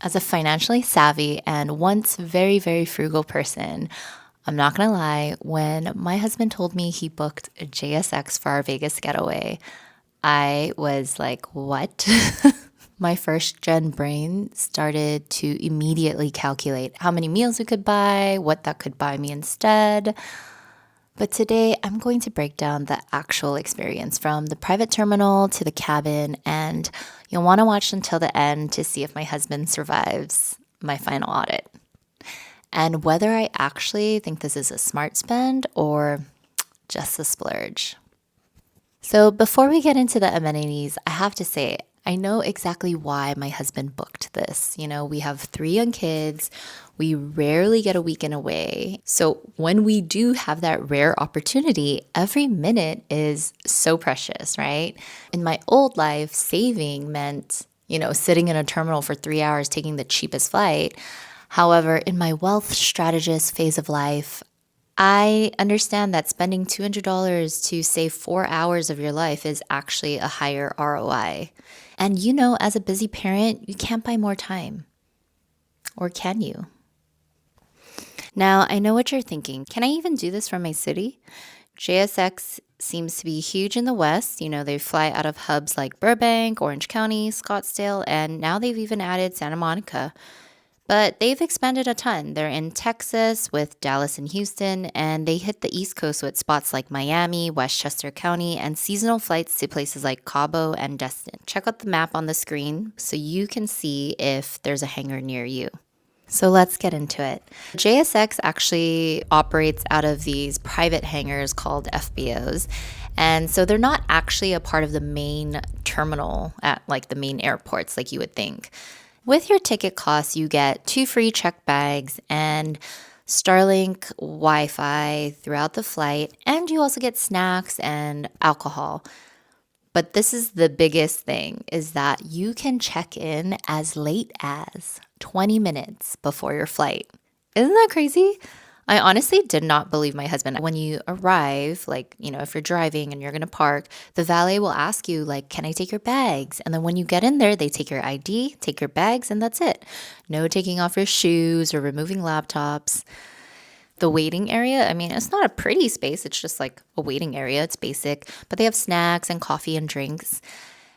As a financially savvy and once very, very frugal person, I'm not gonna lie, when my husband told me he booked a JSX for our Vegas getaway, I was like, what? My first gen brain started to immediately calculate how many meals we could buy, what that could buy me instead. But today I'm going to break down the actual experience from the private terminal to the cabin, and you'll want to watch until the end to see if my husband survives my final audit and whether I actually think this is a smart spend or just a splurge. So, before we get into the amenities, I have to say, I know exactly why my husband booked this. We have 3 young kids. We rarely get a weekend away. So, when we do have that rare opportunity, every minute is so precious, right? In my old life, saving meant, sitting in a terminal for 3 hours taking the cheapest flight. However, in my wealth strategist phase of life, I understand that spending $200 to save 4 hours of your life is actually a higher ROI. And as a busy parent, you can't buy more time. Or can you? Now, I know what you're thinking. Can I even do this from my city? JSX seems to be huge in the West. They fly out of hubs like Burbank, Orange County, Scottsdale, and now they've even added Santa Monica. But they've expanded a ton. They're in Texas with Dallas and Houston, and they hit the East Coast with spots like Miami, Westchester County, and seasonal flights to places like Cabo and Destin. Check out the map on the screen so you can see if there's a hangar near you. So let's get into it. JSX actually operates out of these private hangars called FBOs. And so they're not actually a part of the main terminal at like the main airports like you would think. With your ticket costs, you get 2 free checked bags and Starlink Wi-Fi throughout the flight, and you also get snacks and alcohol. But this is the biggest thing, is that you can check in as late as 20 minutes before your flight. Isn't that crazy? I honestly did not believe my husband. When you arrive, if you're driving and you're going to park, the valet will ask you, can I take your bags? And then when you get in there, they take your ID, take your bags, and that's it. No taking off your shoes or removing laptops. The waiting area, it's not a pretty space. It's just like a waiting area. It's basic, but they have snacks and coffee and drinks.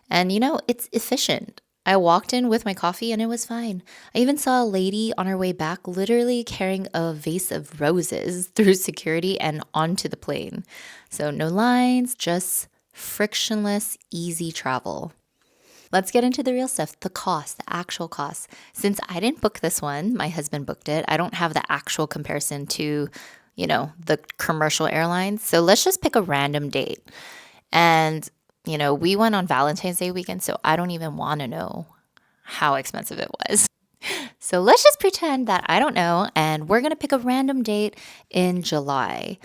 And, it's efficient. I walked in with my coffee and it was fine. I even saw a lady on her way back literally carrying a vase of roses through security and onto the plane. So no lines, just frictionless, easy travel. Let's get into the real stuff, the cost, the actual cost. Since I didn't book this one, my husband booked it. I don't have the actual comparison to, the commercial airlines. So let's just pick a random date. And we went on Valentine's Day weekend, so I don't even want to know how expensive it was. So let's just pretend that I don't know, and we're going to pick a random date in July.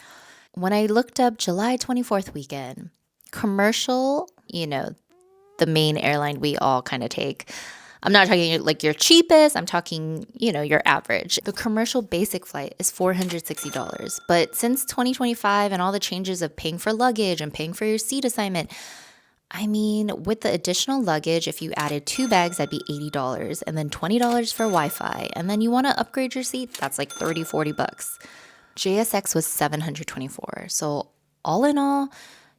When I looked up July 24th weekend, commercial, the main airline we all kind of take. I'm not talking like your cheapest. I'm talking, your average. The commercial basic flight is $460. But since 2025 and all the changes of paying for luggage and paying for your seat assignment, with the additional luggage, if you added 2 bags, that'd be $80 and then $20 for Wi-Fi. And then you want to upgrade your seat, that's like $30-$40. JSX was $724. So all in all,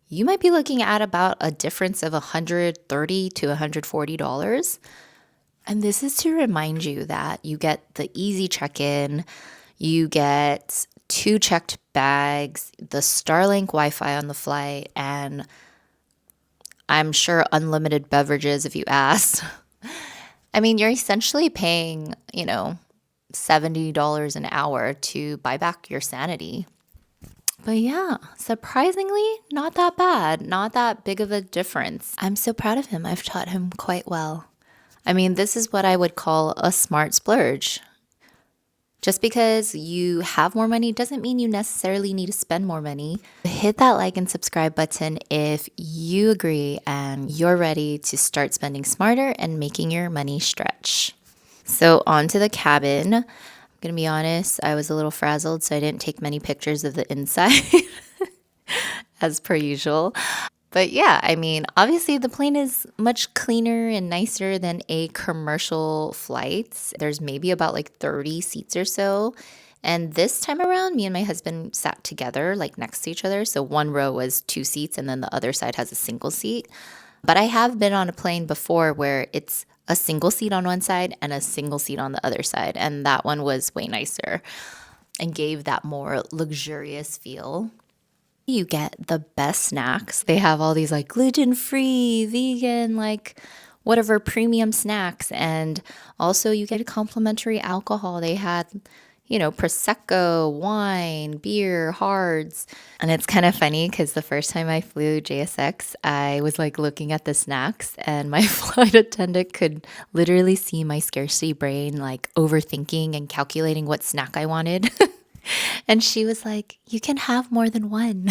you might be looking at about a difference of $130 to $140. And this is to remind you that you get the easy check-in, you get 2 checked bags, the Starlink Wi-Fi on the flight, and I'm sure unlimited beverages if you asked. You're essentially paying, $70 an hour to buy back your sanity. But yeah, surprisingly, not that bad, not that big of a difference. I'm so proud of him. I've taught him quite well. This is what I would call a smart splurge. Just because you have more money doesn't mean you necessarily need to spend more money. Hit that like and subscribe button if you agree and you're ready to start spending smarter and making your money stretch. So on to the cabin. I'm going to be honest, I was a little frazzled, so I didn't take many pictures of the inside as per usual. But yeah, I mean, obviously the plane is much cleaner and nicer than a commercial flight. There's maybe about like 30 seats or so. And this time around, me and my husband sat together, like next to each other. So one row was two seats, and then the other side has a single seat. But I have been on a plane before where it's a single seat on one side and a single seat on the other side. And that one was way nicer and gave that more luxurious feel. You get the best snacks. They have all these like gluten free, vegan, like whatever premium snacks. And also, you get complimentary alcohol. They had, Prosecco, wine, beer, hards. And it's kind of funny because the first time I flew JSX, I was like looking at the snacks, and my flight attendant could literally see my scarcity brain like overthinking and calculating what snack I wanted. And she was like, "You can have more than one."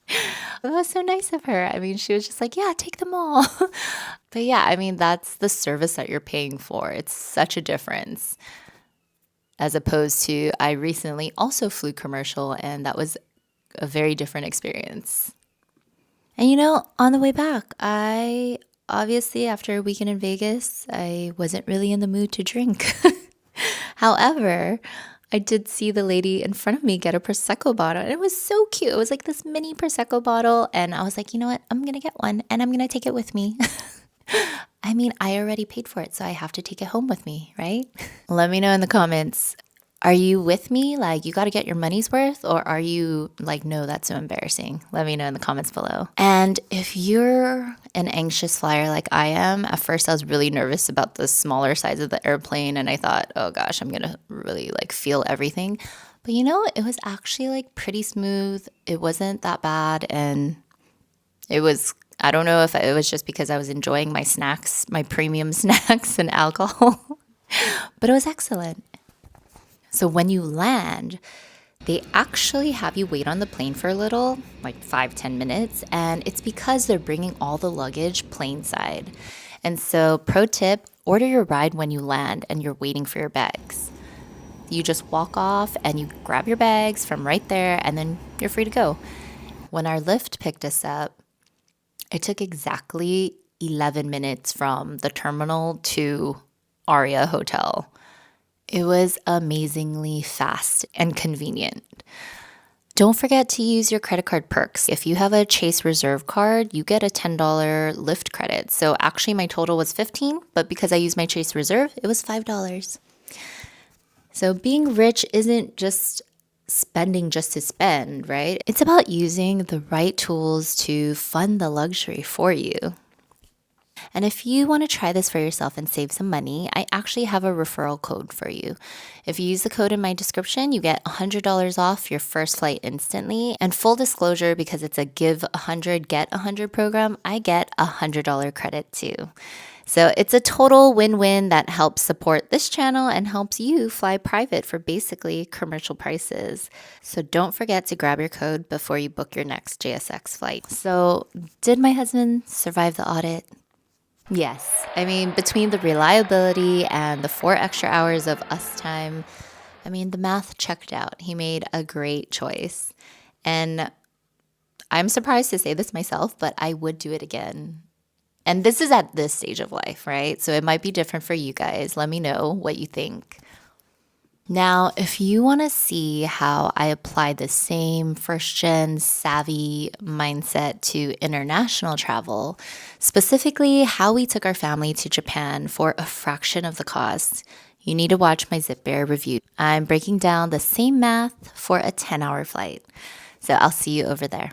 It was so nice of her. I mean, she was just like, "Yeah, take them all." But yeah, I mean, that's the service that you're paying for. It's such a difference. As opposed to, I recently also flew commercial, and that was a very different experience. And on the way back, I obviously, after a weekend in Vegas, I wasn't really in the mood to drink. However, I did see the lady in front of me get a Prosecco bottle, and it was so cute. It was like this mini Prosecco bottle, and I was like, you know what? I'm going to get one, and I'm going to take it with me. I mean, I already paid for it, so I have to take it home with me, right? Let me know in the comments. Are you with me? Like, you got to get your money's worth? Or are you like, no, that's so embarrassing? Let me know in the comments below. And if you're an anxious flyer like I am, at first I was really nervous about the smaller size of the airplane. And I thought, oh gosh, I'm going to really like feel everything. But it was actually like pretty smooth. It wasn't that bad. And it was, I don't know if it was just because I was enjoying my snacks, my premium snacks and alcohol, but it was excellent. So when you land, they actually have you wait on the plane for a little, like 5-10 minutes, and it's because they're bringing all the luggage plane side. And so pro tip, order your ride when you land and you're waiting for your bags. You just walk off and you grab your bags from right there, and then you're free to go. When our Lyft picked us up, it took exactly 11 minutes from the terminal to Aria Hotel. It was amazingly fast and convenient. Don't forget to use your credit card perks. If you have a Chase Reserve card, you get a $10 Lyft credit. So actually my total was $15, but because I used my Chase Reserve, it was $5. So being rich isn't just spending just to spend, right? It's about using the right tools to fund the luxury for you. And if you want to try this for yourself and save some money, I actually have a referral code for you. If you use the code in my description, you get $100 off your first flight instantly. And full disclosure, because it's a give 100, get 100 program, I get a $100 credit too. So it's a total win-win that helps support this channel and helps you fly private for basically commercial prices. So don't forget to grab your code before you book your next JSX flight. So did my husband survive the audit? Yes. I mean, between the reliability and the 4 extra hours of us time, I mean, the math checked out. He made a great choice. And I'm surprised to say this myself, but I would do it again. And this is at this stage of life, right? So it might be different for you guys. Let me know what you think. Now, if you want to see how I apply the same first-gen savvy mindset to international travel, specifically how we took our family to Japan for a fraction of the cost, you need to watch my Zipair review. I'm breaking down the same math for a 10-hour flight. So I'll see you over there.